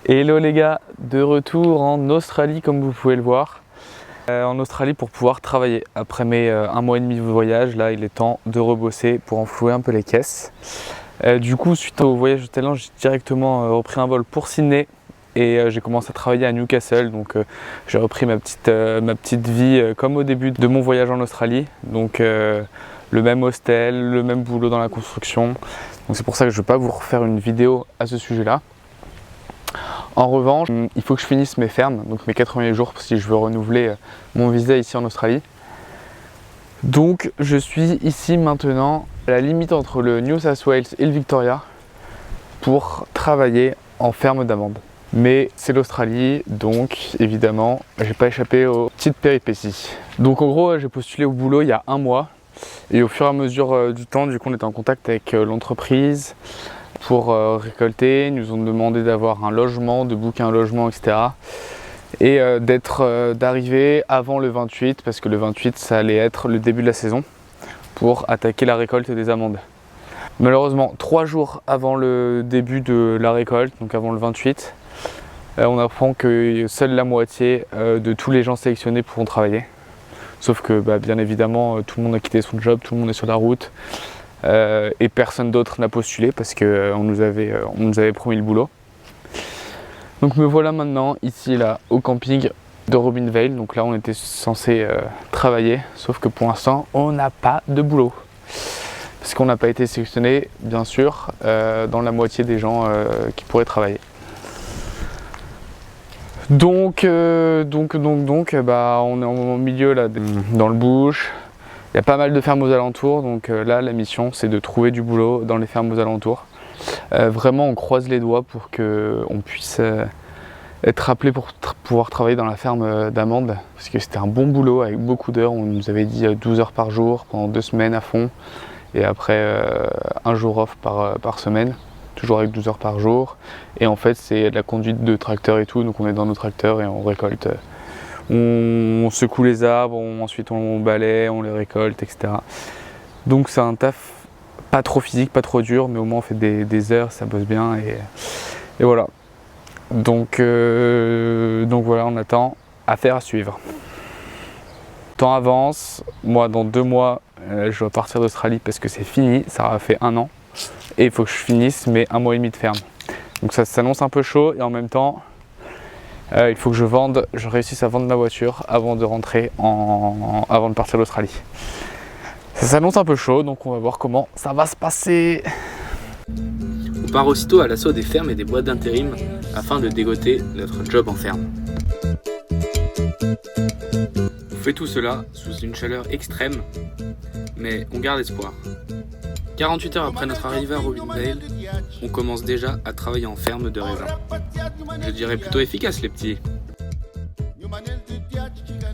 Hello les gars, de retour en Australie comme vous pouvez le voir. En Australie pour pouvoir travailler. Après mes 1 mois et demi de voyage, là il est temps de rebosser pour enflouer un peu les caisses. Du coup suite au voyage au Thaïlande, j'ai directement repris un vol pour Sydney et j'ai commencé à travailler à Newcastle. Donc j'ai repris ma petite vie comme au début de mon voyage en Australie. Donc le même hostel, le même boulot dans la construction. Donc c'est pour ça que je ne vais pas vous refaire une vidéo à ce sujet-là. En revanche, il faut que je finisse mes fermes, donc mes 4 premiers jours si je veux renouveler mon visa ici en Australie. Donc je suis ici maintenant à la limite entre le New South Wales et le Victoria pour travailler en ferme d'amandes. Mais c'est l'Australie, donc évidemment, j'ai pas échappé aux petites péripéties. Donc en gros, j'ai postulé au boulot il y a 1 mois et au fur et à mesure du temps, du coup, on était en contact avec l'entreprise pour récolter. Ils nous ont demandé d'avoir un logement, de booker un logement, etc. Et d'arriver avant le 28, parce que le 28 ça allait être le début de la saison pour attaquer la récolte des amandes. Malheureusement 3 jours avant le début de la récolte, donc avant le 28, on apprend que seule la moitié de tous les gens sélectionnés pourront travailler. Sauf que bien évidemment tout le monde a quitté son job, tout le monde est sur la route. Et personne d'autre n'a postulé parce qu'on nous avait promis le boulot. Donc me voilà maintenant ici là au camping de Robin Vale. Donc là on était censé travailler, sauf que pour l'instant on n'a pas de boulot. Parce qu'on n'a pas été sélectionné bien sûr dans la moitié des gens qui pourraient travailler. Donc on est au milieu là dans le bush. Il y a pas mal de fermes aux alentours, donc là la mission c'est de trouver du boulot dans les fermes aux alentours. Vraiment on croise les doigts pour qu'on puisse être appelé pour pouvoir travailler dans la ferme d'amandes. Parce que c'était un bon boulot avec beaucoup d'heures, on nous avait dit 12 heures par jour pendant 2 semaines à fond. Et après 1 jour off par semaine, toujours avec 12 heures par jour. Et en fait c'est de la conduite de tracteur et tout, donc on est dans nos tracteurs et on récolte. On secoue les arbres, ensuite on balaie, on les récolte, etc. Donc c'est un taf pas trop physique, pas trop dur, mais au moins on fait des heures, ça bosse bien et voilà. Donc voilà, on attend, affaire à suivre. Le temps avance, moi dans 2 mois je dois partir d'Australie parce que c'est fini, ça aura fait 1 an et il faut que je finisse mes 1 mois et demi de ferme. Donc ça s'annonce un peu chaud et en même temps il faut que je réussisse à vendre ma voiture avant de rentrer, avant de partir d'Australie. Ça s'annonce un peu chaud, donc on va voir comment ça va se passer. On part aussitôt à l'assaut des fermes et des boîtes d'intérim afin de dégoter notre job en ferme. On fait tout cela sous une chaleur extrême, mais on garde espoir. 48 heures après notre arrivée à Robin Vale, on commence déjà à travailler en ferme de raisin. Je dirais plutôt efficace les petits.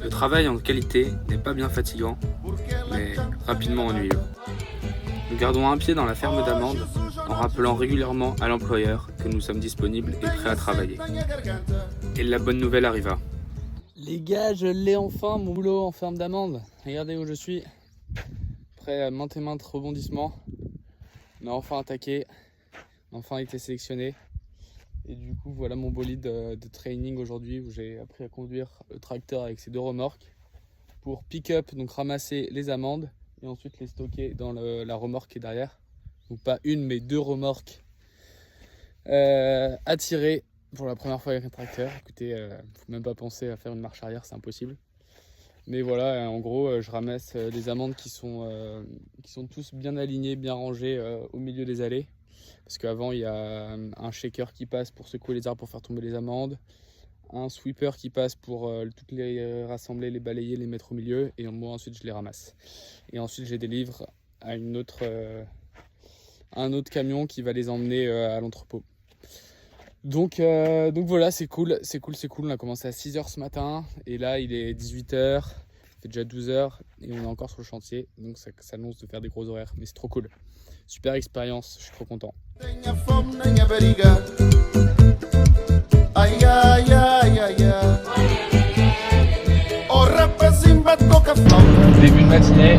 Le travail en qualité n'est pas bien fatigant, mais rapidement ennuyeux. Nous gardons un pied dans la ferme d'amandes en rappelant régulièrement à l'employeur que nous sommes disponibles et prêts à travailler. Et la bonne nouvelle arriva. Les gars, je l'ai enfin, mon boulot en ferme d'amandes. Regardez où je suis. Après maintes et maintes rebondissements, on a enfin attaqué, on a enfin été sélectionné. Et du coup voilà mon bolide de training aujourd'hui où j'ai appris à conduire le tracteur avec ses 2 remorques pour pick-up, donc ramasser les amandes et ensuite les stocker dans la remorque qui est derrière. Donc pas une mais 2 remorques à tirer pour la première fois avec un tracteur. Écoutez, faut même pas penser à faire une marche arrière, c'est impossible. Mais voilà, en gros, je ramasse les amandes qui sont tous bien alignés, bien rangés au milieu des allées. Parce qu'avant, il y a un shaker qui passe pour secouer les arbres pour faire tomber les amandes. Un sweeper qui passe pour toutes les rassembler, les balayer, les mettre au milieu. Et moi, ensuite, je les ramasse. Et ensuite, je les délivre à un autre camion qui va les emmener à l'entrepôt. Donc voilà, c'est cool. On a commencé à 6 h ce matin et là il est 18 h, il fait déjà 12 h et on est encore sur le chantier. Donc ça annonce de faire des gros horaires, mais c'est trop cool. Super expérience, je suis trop content. Début de matinée.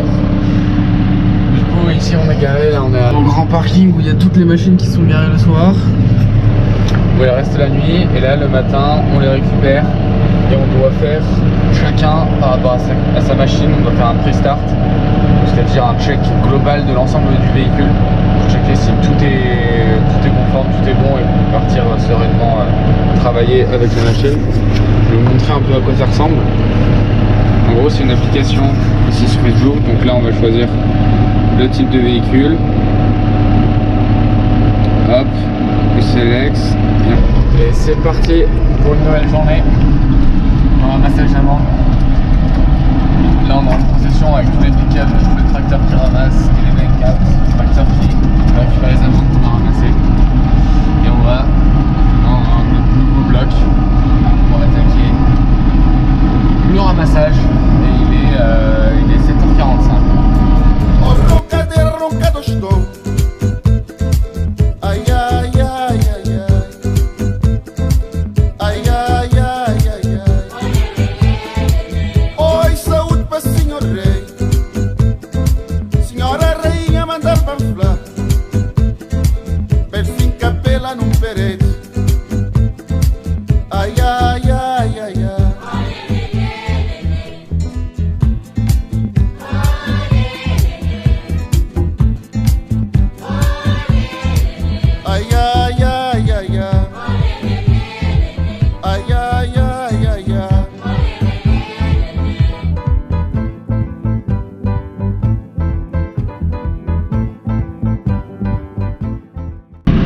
Du coup ici on est garé, là on est au grand parking où il y a toutes les machines qui sont garées le soir. où elles restent la nuit et là le matin on les récupère et on doit faire chacun par rapport à sa machine, on doit faire un pre-start, c'est-à-dire un check global de l'ensemble du véhicule pour checker si tout est conforme, tout est bon et pour partir sereinement travailler avec la machine. Je vais vous montrer un peu à quoi ça ressemble. En gros c'est une application ici sur Facebook, donc là on va choisir le type de véhicule. Hop, select. Et c'est parti pour une nouvelle journée. Un ramassage d'amande. Là on est en procession avec tous les pick-up, tous les tracteurs qui ramassent et les bank-out, les tracteurs qui récupèrent les amendes qu'on a ramassées. Et on va dans notre nouveau bloc pour attaquer le ramassage. Et il est 7h45.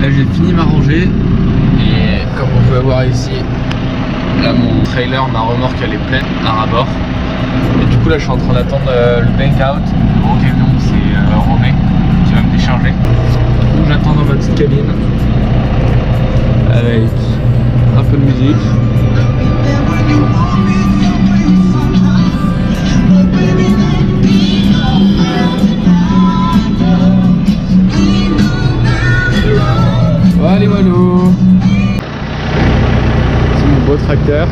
Là j'ai fini ma rangée et comme on peut voir ici, là mon trailer, ma remorque elle est pleine à ras-bord. Et du coup là je suis en train d'attendre le bank-out, le gros camion c'est Romain qui va me décharger. Donc j'attends dans ma petite cabine avec un peu de musique. Allez Walou, c'est mon beau tracteur.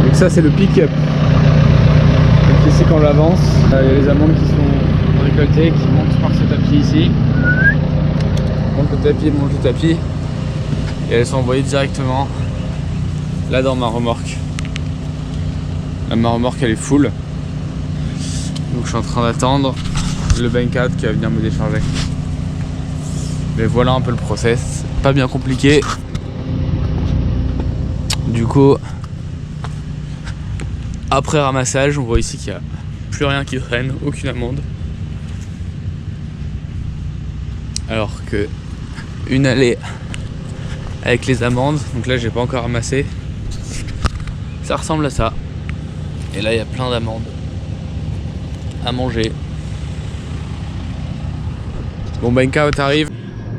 Donc ça c'est le pick-up. Donc ici quand j'avance, il y a les amandes qui sont récoltées, qui montent par ce tapis ici. Monte le tapis et elles sont envoyées directement là dans ma remorque. Là ma remorque elle est full. Donc je suis en train d'attendre le bank-out qui va venir me décharger. Mais voilà un peu le process, pas bien compliqué. Du coup, après ramassage, on voit ici qu'il n'y a plus rien qui traîne, aucune amende. Alors que une allée avec les amandes, donc là j'ai pas encore ramassé, ça ressemble à ça. Et là il y a plein d'amandes à manger. Bon, bank-out arrive.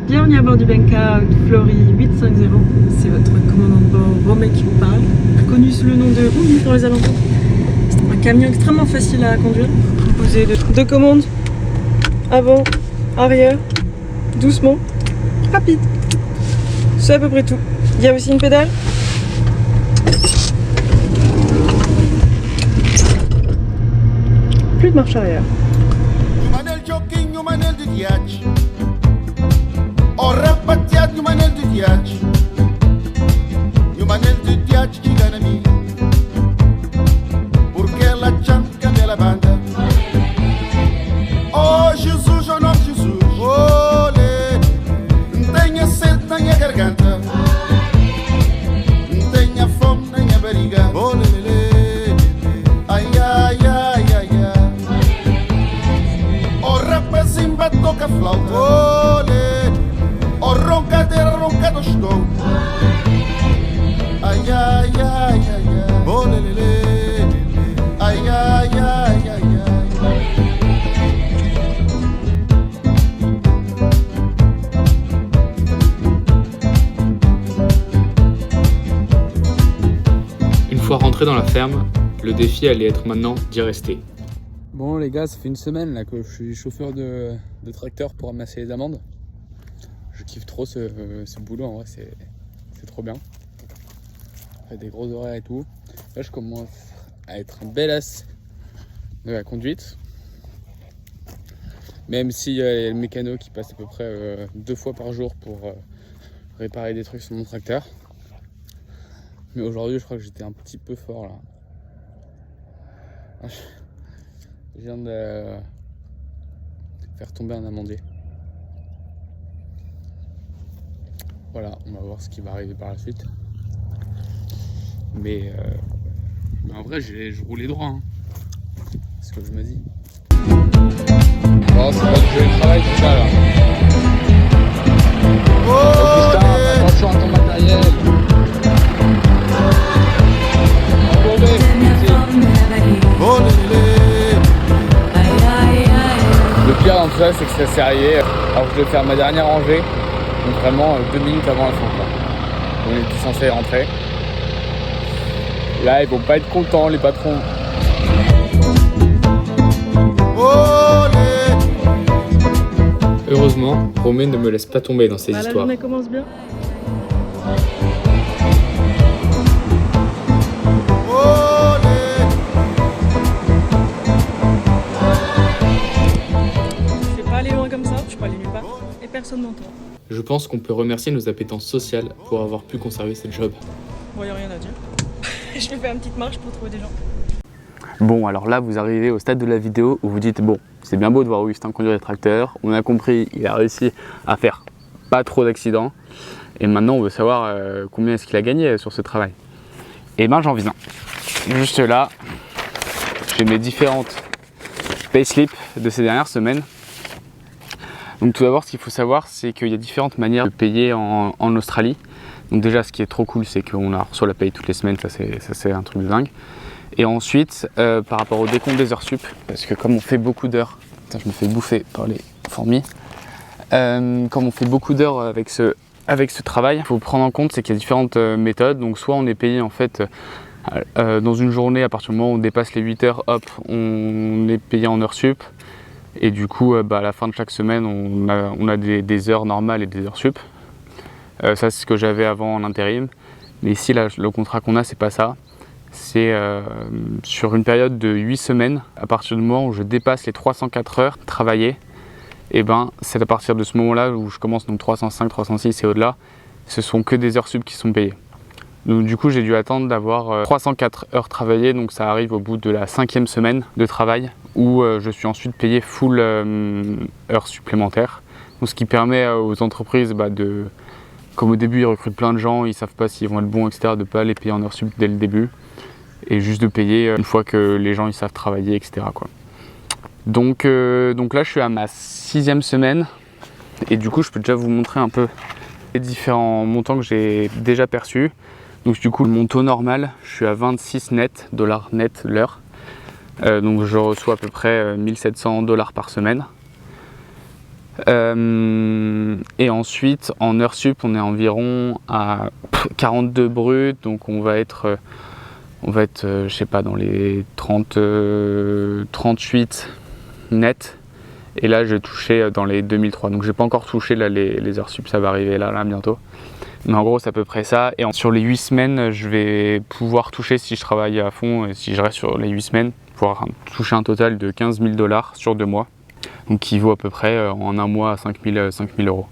Bienvenue à bord du Bank-out Flory 850, c'est votre commandant de bord Romain qui vous parle, connu sous le nom de Roumi dans les alentours. C'est un camion extrêmement facile à conduire, composé de deux commandes, avant, arrière, doucement, rapide. C'est à peu près tout. Il y a aussi une pédale. Plus de marche arrière. O rapaziada, o manel do diante, o manel do diante que gana mim, porque ela chanca dela banda. Oh Jesus, oh nosso Jesus, olê, tenha sede na minha garganta, tenha fome na minha barriga, olê, ai ai ai ai ai. Oh rapazinho, toca flauta, olê. Oh roncadeira, roncado estou. Ai, ai, ai, ai, ai. Oh, lelele. Ai, ai, ai, ai, ai. Une fois rentré dans la ferme, le défi allait être maintenant d'y rester. Bon les gars, ça fait une semaine là que je suis chauffeur de tracteur pour ramasser les amandes. Je kiffe trop ce boulot, en vrai c'est trop bien. On fait des gros horaires et tout. Là je commence à être un bel as de la conduite. Même s'il y a le mécano qui passe à peu près 2 fois par jour pour réparer des trucs sur mon tracteur. Mais aujourd'hui, je crois que j'étais un petit peu fort là. Je viens de faire tomber un amandier. Voilà, on va voir ce qui va arriver par la suite. Mais en vrai, je roulais droit. Hein. C'est ce que je me dis. Oh, c'est pas du jeu de travail tout ça là. Oh, putain, attention à ton matériel. Le pire dans tout ça, c'est que c'est serré. Alors je vais faire ma dernière rangée. Donc vraiment 2 minutes avant la fin. Quoi. On était censé rentrer. Là, ils vont pas être contents, les patrons. Heureusement, Romain ne me laisse pas tomber dans ces histoires. La journée commence bien. Je vais pas aller loin comme ça, je peux aller nulle part. Et personne m'entend. Je pense qu'on peut remercier nos appétences sociales pour avoir pu conserver ce job. Bon, y a rien à dire. Je vais faire une petite marche pour trouver des gens. Bon, alors là, vous arrivez au stade de la vidéo où vous dites bon, c'est bien beau de voir Augustin conduire les tracteurs. On a compris, il a réussi à faire pas trop d'accidents. Et maintenant, on veut savoir combien est-ce qu'il a gagné sur ce travail. Et ben, j'en viens. Juste là, j'ai mes différentes payslips de ces dernières semaines. Donc tout d'abord, ce qu'il faut savoir, c'est qu'il y a différentes manières de payer en Australie. Donc déjà, ce qui est trop cool, c'est qu'on reçoit la paye toutes les semaines, ça c'est un truc de dingue. Et ensuite, par rapport au décompte des heures sup, parce que comme on fait beaucoup d'heures, putain, je me fais bouffer par les fourmis, comme on fait beaucoup d'heures avec ce travail, il faut prendre en compte c'est qu'il y a différentes méthodes. Donc soit on est payé en fait dans une journée, à partir du moment où on dépasse les 8 heures, hop, on est payé en heures sup. Et du coup, à la fin de chaque semaine, on a des heures normales et des heures sup. Ça, c'est ce que j'avais avant en intérim. Mais ici, là, le contrat qu'on a, c'est pas ça. C'est sur une période de 8 semaines, à partir du moment où je dépasse les 304 heures travaillées, et ben c'est à partir de ce moment-là où je commence donc 305, 306 et au-delà, ce sont que des heures sup qui sont payées. Donc du coup j'ai dû attendre d'avoir 304 heures travaillées, donc ça arrive au bout de la 5e semaine de travail où je suis ensuite payé full heures supplémentaires. Donc, ce qui permet aux entreprises comme au début ils recrutent plein de gens, ils savent pas s'ils vont être bons, etc., de ne pas les payer en heures sup dès le début et juste de payer une fois que les gens ils savent travailler, etc. quoi. Donc là je suis à ma 6e semaine et du coup je peux déjà vous montrer un peu les différents montants que j'ai déjà perçus. Donc du coup mon taux normal, je suis à 26 dollars net l'heure. Donc je reçois à peu près 1700 $ par semaine. Et ensuite en heures sup on est environ à 42 brut, donc on va être je sais pas dans les 38 net, et là je touchais dans les 2003, donc j'ai pas encore touché là les heures sup, ça va arriver là bientôt, mais en gros c'est à peu près ça. Et sur les 8 semaines je vais pouvoir toucher, si je travaille à fond et si je reste sur les 8 semaines, pouvoir toucher un total de 15 000 $ sur 2 mois, donc qui vaut à peu près en un mois à 5 000 €.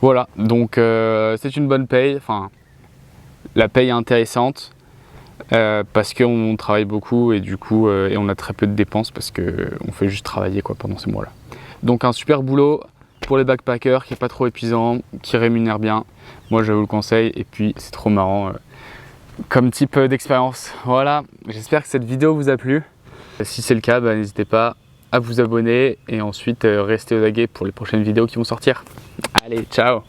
Voilà, donc c'est une bonne paye, enfin la paye est intéressante parce qu'on travaille beaucoup et du coup et on a très peu de dépenses parce qu'on fait juste travailler quoi pendant ces mois-là. Donc un super boulot pour les backpackers qui est pas trop épuisant, qui rémunère bien. Moi je vous le conseille, et puis c'est trop marrant comme type d'expérience. Voilà, j'espère que cette vidéo vous a plu. Si c'est le cas, n'hésitez pas à vous abonner et ensuite rester aux aguets pour les prochaines vidéos qui vont sortir. Allez, ciao!